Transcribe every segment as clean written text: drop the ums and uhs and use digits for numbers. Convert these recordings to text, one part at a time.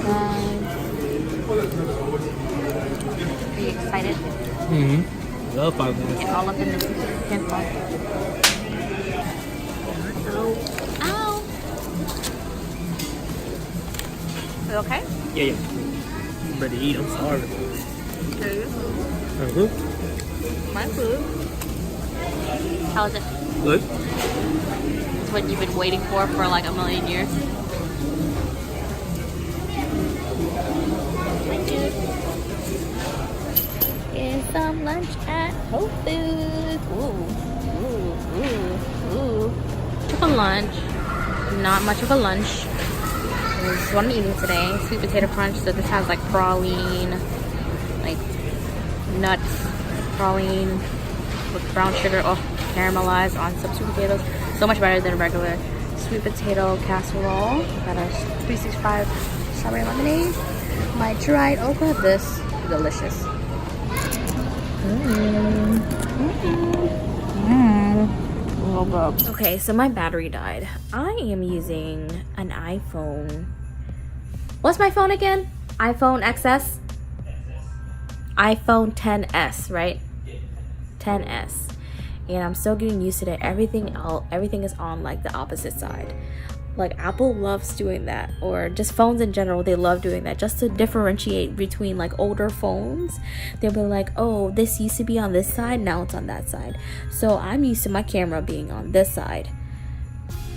Are you excited? Mm-hmm. Love Five Guys. Get all up in this pimple. Ow. You okay? Yeah. I'm ready to eat. I'm starving. Here's your food. Mm-hmm. My food. How is it? Good. It's what you've been waiting for like a million years. Get some lunch at Whole Foods. Ooh. For lunch. Not much of a lunch. This is what I'm eating today. Sweet potato crunch. So this has like praline, like nuts, praline with brown sugar. Oh, caramelized on some sweet potatoes. So much better than regular sweet potato casserole. Got a 365 strawberry lemonade. My dried okra. This delicious. Okay, so my battery died. I am using an iPhone. What's my phone again? iPhone XS? iPhone 10s, right? 10s. And I'm still getting used to it. Everything is on like the opposite side. Like Apple loves doing that, or just phones in general, they love doing that just to differentiate between like older phones. They'll be like, oh, this used to be on this side, now it's on that side. So I'm used to my camera being on this side,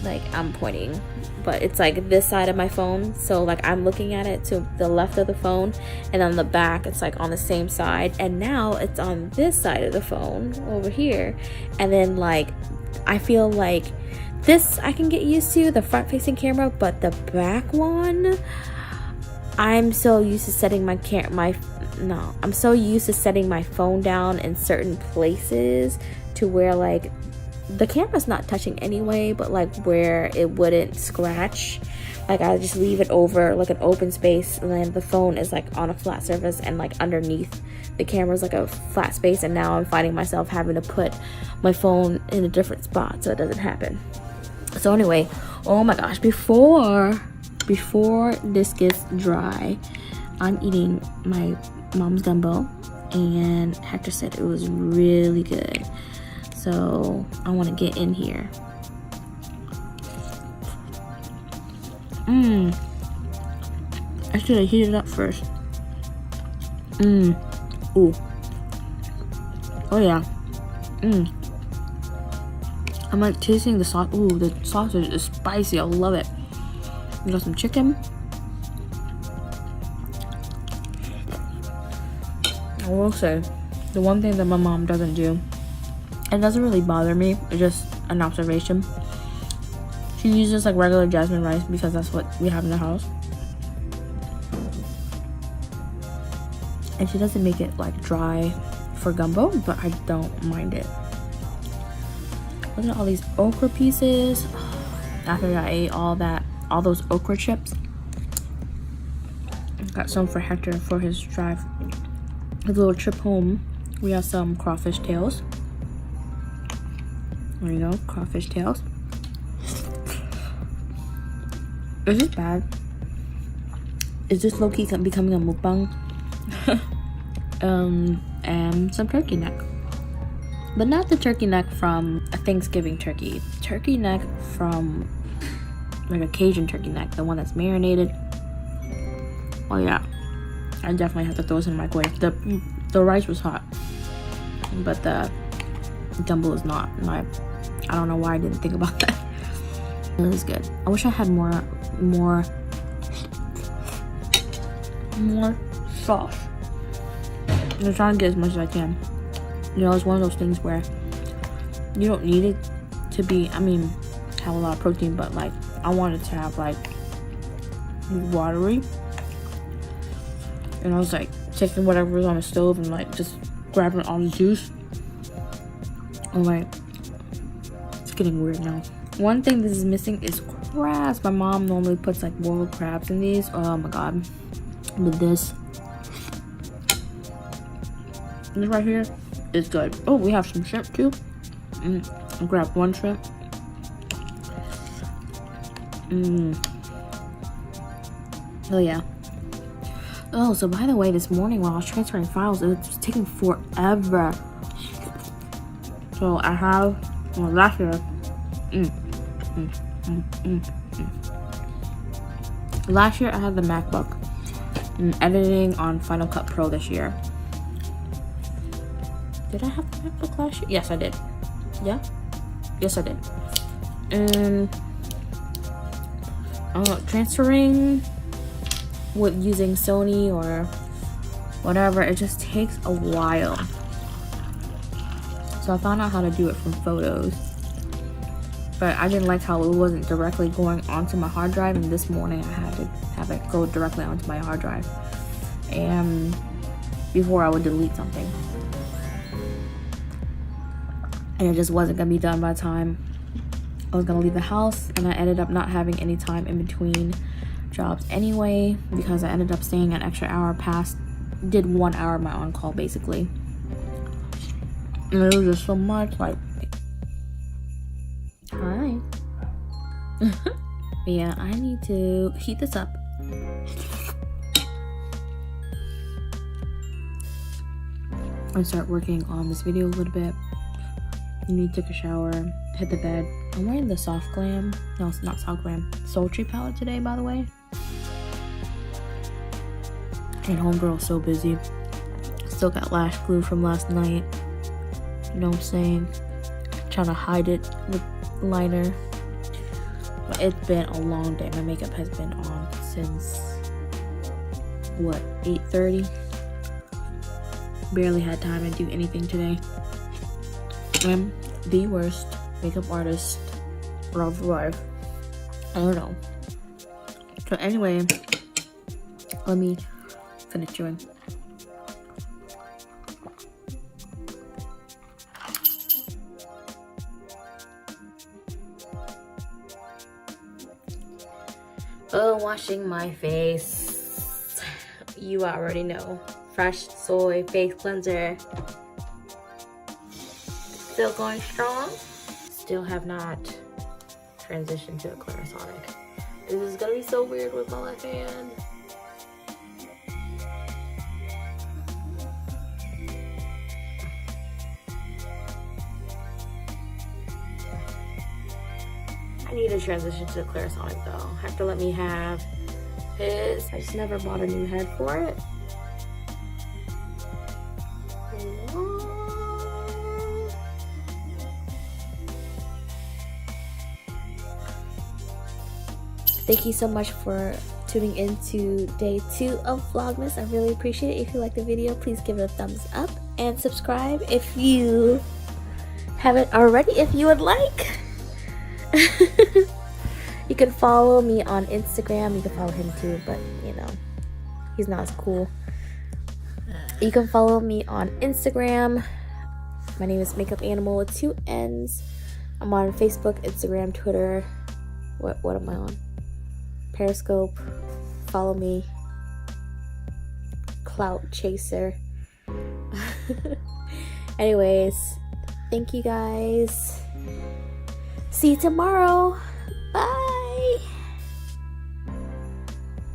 like I'm pointing, but it's like this side of my phone. So like I'm looking at it to the left of the phone, and on the back it's like on the same side, and now it's on this side of the phone over here. And then like I feel like this I can get used to, the front facing camera, but the back one, I'm so used to setting I'm so used to setting my phone down in certain places to where like the camera's not touching anyway, but like where it wouldn't scratch. Like I just leave it over like an open space, and then the phone is like on a flat surface, and like underneath the camera's like a flat space. And now I'm finding myself having to put my phone in a different spot so it doesn't happen. So anyway, oh my gosh, before this gets dry, I'm eating my mom's gumbo, and Hector said it was really good. So I want to get in here. I should have heated it up first. Ooh. Oh yeah. I'm like tasting the sauce. Ooh, the sausage is spicy. I love it. We got some chicken. I will say, the one thing that my mom doesn't do, it doesn't really bother me, it's just an observation. She uses like regular jasmine rice because that's what we have in the house. And she doesn't make it like dry for gumbo, but I don't mind it. Look at all these okra pieces. After I ate all those okra chips. Got some for Hector for his drive. His little trip home. We have some crawfish tails. There you go, crawfish tails. Is this bad? Is this low-key becoming a mukbang? And some turkey neck. But not the turkey neck from a Thanksgiving turkey. Turkey neck from like a Cajun turkey neck, the one that's marinated. Oh yeah, I definitely have to throw this in the microwave. The rice was hot, but the gumbo is not. I don't know why I didn't think about that. It was good. I wish I had more sauce. I'm trying to get as much as I can. You know, it's one of those things where you don't need it to be, have a lot of protein, but like I wanted to have like watery. And I was like taking whatever was on the stove and like just grabbing all the juice. I'm like, it's getting weird now. One thing this is missing is crabs. My mom normally puts like boiled crabs in these. Oh my god. But this right here is good. Oh, we have some shrimp too. I'll grab one shrimp. Oh yeah. Oh, so by the way, this morning while I was transferring files, it was taking forever. So I have, well, last year, last year I had the MacBook and editing on Final Cut Pro this year. Did I have the MacBook last year? Yes, I did. Yeah? Yes, I did. And transferring with using Sony or whatever, it just takes a while. So I found out how to do it from photos, but I didn't like how it wasn't directly going onto my hard drive, and this morning I had to have it go directly onto my hard drive, and before I would delete something, and it just wasn't gonna be done by the time I was gonna leave the house. And I ended up not having any time in between jobs anyway, because I ended up staying an extra hour past, did 1 hour of my on-call basically. And it was just so much, like, hi. But yeah, I need to heat this up. And start working on this video a little bit. I need to take a shower, hit the bed. I'm wearing the Soft Glam, no, it's not Soft Glam, Sultry palette today, by the way. And homegirl's so busy. Still got lash glue from last night. You know what I'm saying? Trying to hide it with liner. But it's been a long day. My makeup has been on since, what, 8:30? Barely had time to do anything today. I'm the worst makeup artist of life. I don't know. So anyway, let me finish chewing. Oh, washing my face. You already know. Fresh soy face cleanser. Still going strong. Still have not transitioned to a Clarisonic. This is gonna be so weird with my left hand. I need to transition to the Clarisonic though. Have to let me have his. I just never bought a new head for it. Thank you so much for tuning in to day 2 of Vlogmas. I really appreciate it. If you like the video, please give it a thumbs up and subscribe if you haven't already, if you would like. You can follow me on Instagram. You can follow him too, but you know, he's not as cool. You can follow me on Instagram. My name is MakeupANNimal with 2 N's. I'm on Facebook, Instagram, Twitter. What am I on? Periscope. Follow me. Clout chaser. Anyways, thank you guys. See you tomorrow. Bye.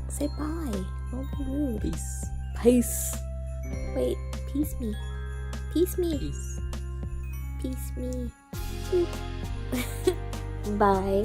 Say bye. Don't be rude. Peace. Peace. Wait, peace me. Peace me. Peace. Peace me. Bye.